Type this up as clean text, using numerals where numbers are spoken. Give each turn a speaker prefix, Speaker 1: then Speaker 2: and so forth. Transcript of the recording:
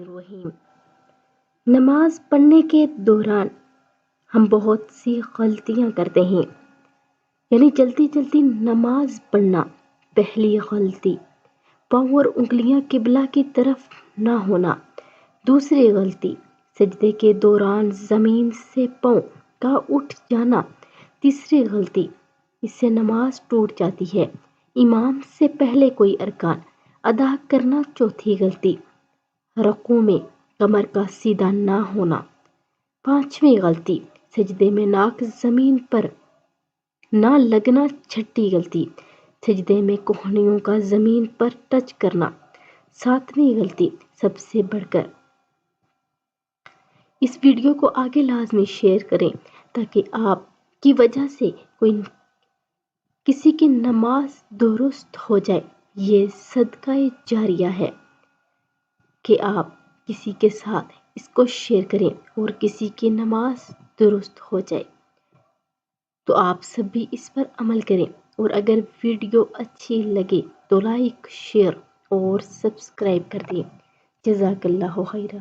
Speaker 1: الرحیم۔ نماز پڑھنے کے دوران ہم بہت سی غلطیاں کرتے ہیں، یعنی جلدی جلدی نماز پڑھنا پہلی غلطی، پاؤں اور انگلیاں قبلہ کی طرف نہ ہونا دوسری غلطی، سجدے کے دوران زمین سے پاؤں کا اٹھ جانا تیسری غلطی، اس سے نماز ٹوٹ جاتی ہے، امام سے پہلے کوئی ارکان ادا کرنا چوتھی غلطی، رکوع میں کمر کا سیدھا نہ ہونا پانچویں غلطی، سجدے میں ناک زمین پر نہ لگنا چھٹی غلطی، سجدے میں کوہنیوں کا زمین پر ٹچ کرنا ساتویں غلطی۔ سب سے بڑھ کر اس ویڈیو کو آگے لازمی شیئر کریں تاکہ آپ کی وجہ سے کسی کی نماز درست ہو جائے۔ یہ صدقہ جاریہ ہے کہ آپ کسی کے ساتھ اس کو شیئر کریں اور کسی کی نماز درست ہو جائے، تو آپ سب بھی اس پر عمل کریں، اور اگر ویڈیو اچھی لگے تو لائک، شیئر اور سبسکرائب کر دیں۔ جزاک اللہ خیرہ۔